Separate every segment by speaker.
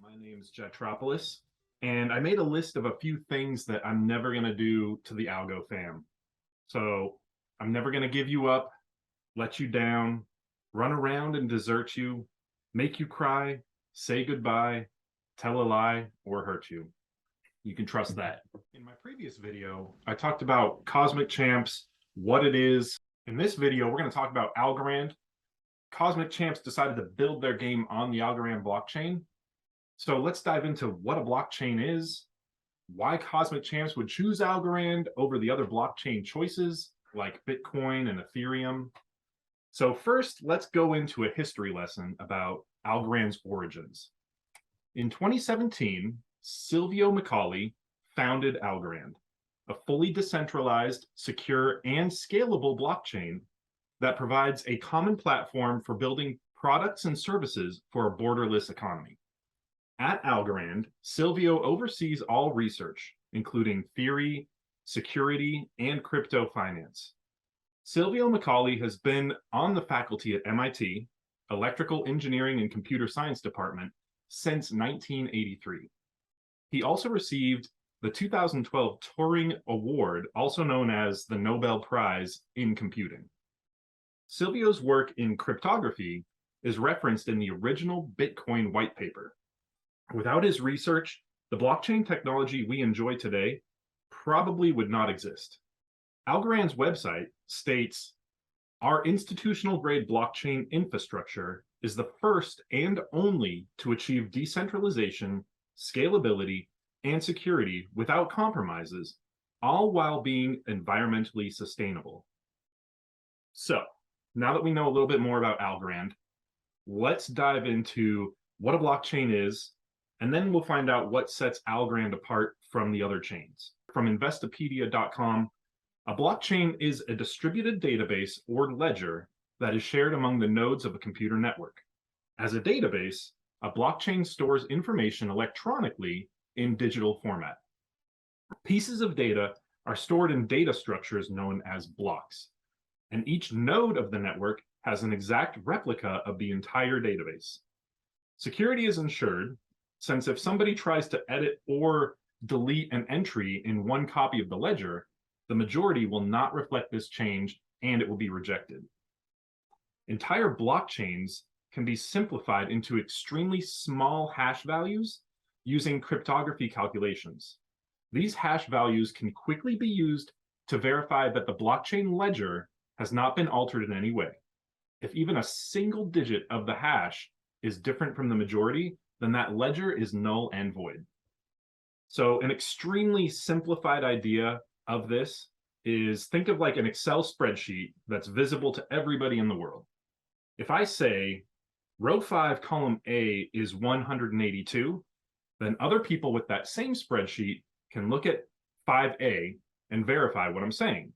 Speaker 1: My name's Jetropolis, and I made a list of a few things that I'm never going to do to the Algo fam. So I'm never going to give you up, let you down, run around and desert you, make you cry, say goodbye, tell a lie, or hurt you. You can trust that. In my previous video, I talked about Cosmic Champs, what it is. In this video, we're going to talk about Algorand. Cosmic Champs decided to build their game on the Algorand blockchain. So let's dive into what a blockchain is, why Cosmic Champs would choose Algorand over the other blockchain choices like Bitcoin and Ethereum. So first, let's go into a history lesson about Algorand's origins. In 2017, Silvio Macaulay founded Algorand, a fully decentralized, secure, and scalable blockchain that provides a common platform for building products and services for a borderless economy. At Algorand, Silvio oversees all research, including theory, security, and crypto finance. Silvio Macaulay has been on the faculty at MIT, Electrical Engineering and Computer Science Department, since 1983. He also received the 2012 Turing Award, also known as the Nobel Prize in Computing. Silvio's work in cryptography is referenced in the original Bitcoin white paper. Without his research, the blockchain technology we enjoy today probably would not exist. Algorand's website states, "Our institutional-grade blockchain infrastructure is the first and only to achieve decentralization, scalability, and security without compromises, all while being environmentally sustainable." So, now that we know a little bit more about Algorand, let's dive into what a blockchain is, and then we'll find out what sets Algorand apart from the other chains. From Investopedia.com, a blockchain is a distributed database or ledger that is shared among the nodes of a computer network. As a database, a blockchain stores information electronically in digital format. Pieces of data are stored in data structures known as blocks, and each node of the network has an exact replica of the entire database. Security is ensured, since if somebody tries to edit or delete an entry in one copy of the ledger, the majority will not reflect this change and it will be rejected. Entire blockchains can be simplified into extremely small hash values using cryptography calculations. These hash values can quickly be used to verify that the blockchain ledger has not been altered in any way. If even a single digit of the hash is different from the majority, then that ledger is null and void. So an extremely simplified idea of this is, think of like an Excel spreadsheet that's visible to everybody in the world. If I say row 5, column A is 182, then other people with that same spreadsheet can look at 5A and verify what I'm saying.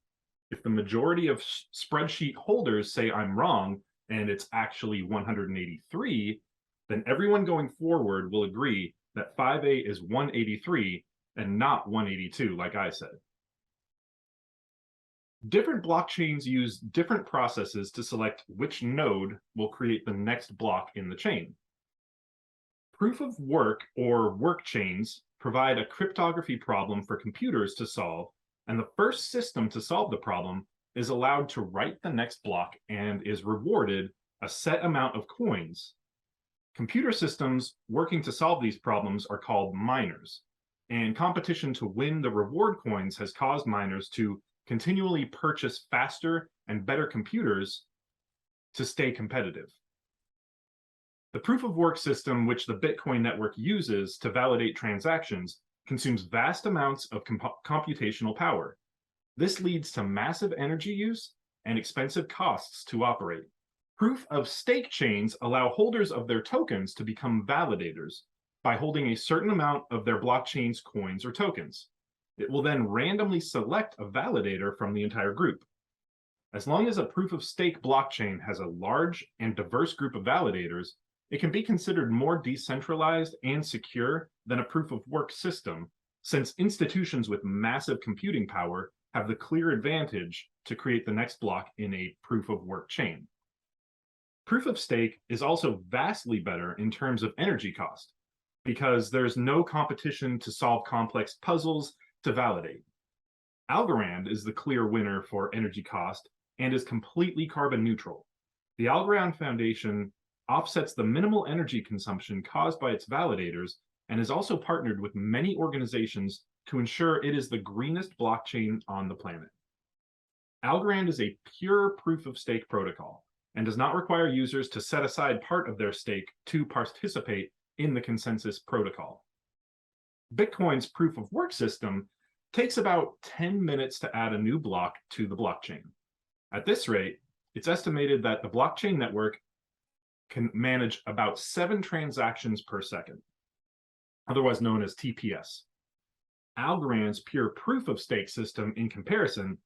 Speaker 1: If the majority of spreadsheet holders say I'm wrong and it's actually 183, then everyone going forward will agree that 5A is 183 and not 182, like I said. Different blockchains use different processes to select which node will create the next block in the chain. Proof of work or work chains provide a cryptography problem for computers to solve, and the first system to solve the problem is allowed to write the next block and is rewarded a set amount of coins. Computer systems working to solve these problems are called miners, and competition to win the reward coins has caused miners to continually purchase faster and better computers to stay competitive. The proof of work system, which the Bitcoin network uses to validate transactions, consumes vast amounts of computational power. This leads to massive energy use and expensive costs to operate. Proof of stake chains allow holders of their tokens to become validators by holding a certain amount of their blockchain's coins or tokens. It will then randomly select a validator from the entire group. As long as a proof of stake blockchain has a large and diverse group of validators, it can be considered more decentralized and secure than a proof of work system, since institutions with massive computing power have the clear advantage to create the next block in a proof of work chain. Proof of stake is also vastly better in terms of energy cost, because there's no competition to solve complex puzzles to validate. Algorand is the clear winner for energy cost and is completely carbon neutral. The Algorand Foundation offsets the minimal energy consumption caused by its validators and is also partnered with many organizations to ensure it is the greenest blockchain on the planet. Algorand is a pure proof-of-stake protocol and does not require users to set aside part of their stake to participate in the consensus protocol. Bitcoin's proof-of-work system takes about 10 minutes to add a new block to the blockchain. At this rate, it's estimated that the blockchain network can manage about 7 transactions per second, otherwise known as TPS. Algorand's pure proof-of-stake system, in comparison,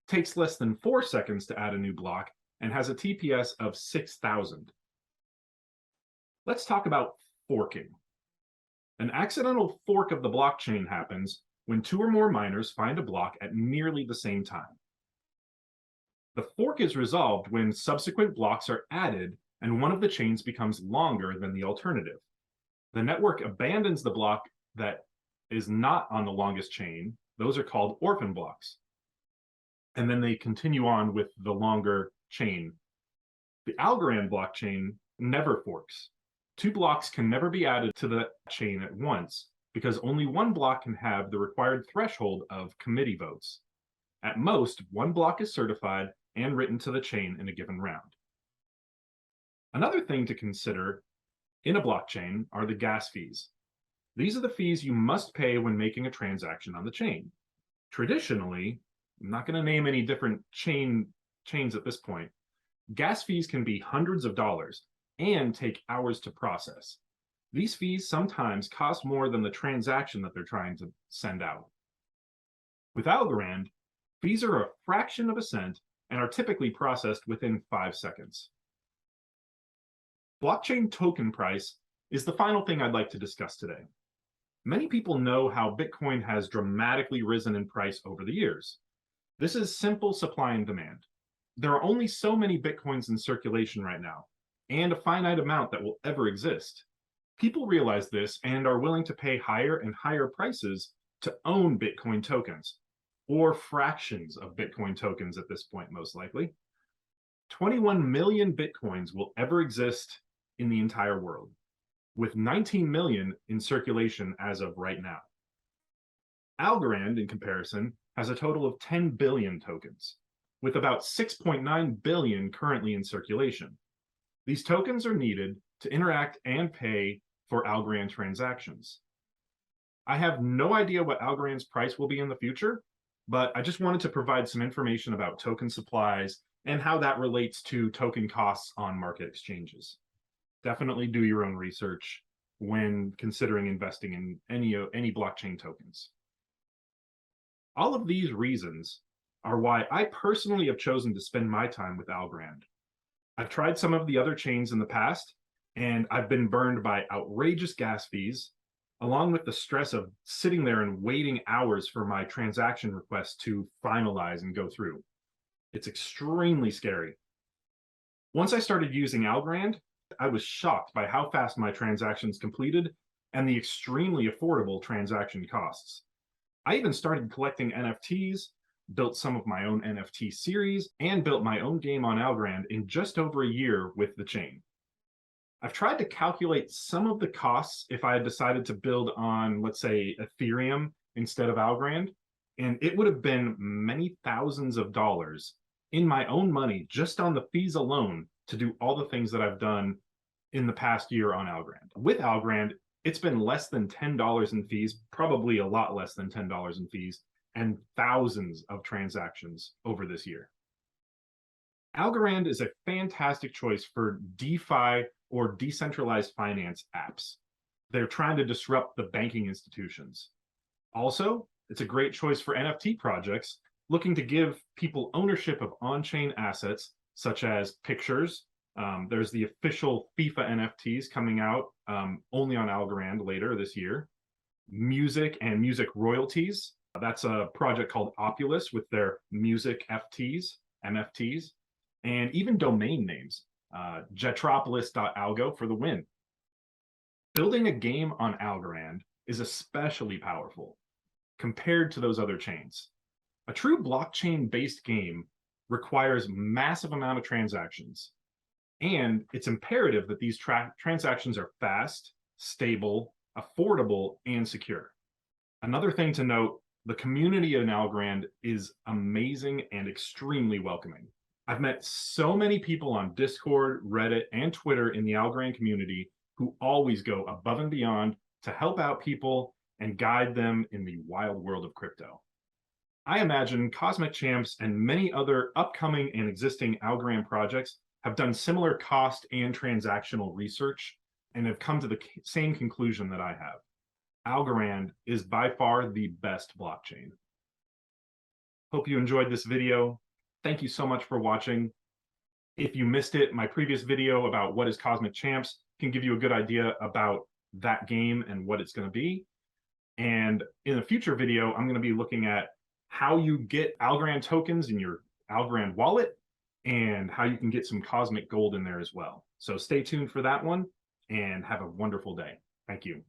Speaker 1: takes less than 4 seconds to add a new block and has a TPS of 6,000. Let's talk about forking. An accidental fork of the blockchain happens when 2 or more miners find a block at nearly the same time. The fork is resolved when subsequent blocks are added and one of the chains becomes longer than the alternative. The network abandons the block that is not on the longest chain. Those are called orphan blocks. And then they continue on with the longer chain. The Algorand blockchain never forks. 2 blocks can never be added to the chain at once because only one block can have the required threshold of committee votes. At most, 1 block is certified and written to the chain in a given round. Another thing to consider in a blockchain are the gas fees. These are the fees you must pay when making a transaction on the chain. Traditionally, I'm not going to name any different chains at this point, gas fees can be hundreds of dollars and take hours to process. These fees sometimes cost more than the transaction that they're trying to send out. With Algorand, fees are a fraction of a cent and are typically processed within 5 seconds. Blockchain token price is the final thing I'd like to discuss today. Many people know how Bitcoin has dramatically risen in price over the years. This is simple supply and demand. There are only so many Bitcoins in circulation right now, and a finite amount that will ever exist. People realize this and are willing to pay higher and higher prices to own Bitcoin tokens, or fractions of Bitcoin tokens at this point, most likely. 21 million Bitcoins will ever exist in the entire world, with 19 million in circulation as of right now. Algorand, in comparison, has a total of 10 billion tokens, with about 6.9 billion currently in circulation. These tokens are needed to interact and pay for Algorand transactions. I have no idea what Algorand's price will be in the future, but I just wanted to provide some information about token supplies and how that relates to token costs on market exchanges. Definitely do your own research when considering investing in any blockchain tokens. All of these reasons are why I personally have chosen to spend my time with Algorand. I've tried some of the other chains in the past, and I've been burned by outrageous gas fees, along with the stress of sitting there and waiting hours for my transaction request to finalize and go through. It's extremely scary. Once I started using Algorand, I was shocked by how fast my transactions completed and the extremely affordable transaction costs. I even started collecting NFTs, built some of my own NFT series, and built my own game on Algorand in just over a year with the chain. I've tried to calculate some of the costs if I had decided to build on, let's say, Ethereum instead of Algorand, and it would have been many thousands of dollars in my own money just on the fees alone to do all the things that I've done in the past year on Algorand. With Algorand, it's been less than $10 in fees, probably a lot less than $10 in fees, and thousands of transactions over this year. Algorand is a fantastic choice for DeFi or decentralized finance apps. They're trying to disrupt the banking institutions. Also, it's a great choice for NFT projects looking to give people ownership of on-chain assets such as pictures. There's the official FIFA NFTs coming out only on Algorand later this year. Music and music royalties. That's a project called Opulus with their music NFTs, and even domain names. Jetropolis.algo for the win. Building a game on Algorand is especially powerful compared to those other chains. A true blockchain-based game requires massive amount of transactions, and it's imperative that these transactions are fast, stable, affordable, and secure. Another thing to note, the community in Algorand is amazing and extremely welcoming. I've met so many people on Discord, Reddit, and Twitter in the Algorand community who always go above and beyond to help out people and guide them in the wild world of crypto. I imagine Cosmic Champs and many other upcoming and existing Algorand projects have done similar cost and transactional research and have come to the same conclusion that I have. Algorand is by far the best blockchain. Hope you enjoyed this video. Thank you so much for watching. If you missed it, my previous video about what is Cosmic Champs can give you a good idea about that game and what it's going to be. And in a future video, I'm going to be looking at how you get Algorand tokens in your Algorand wallet and how you can get some cosmic gold in there as well. So stay tuned for that one and have a wonderful day. Thank you.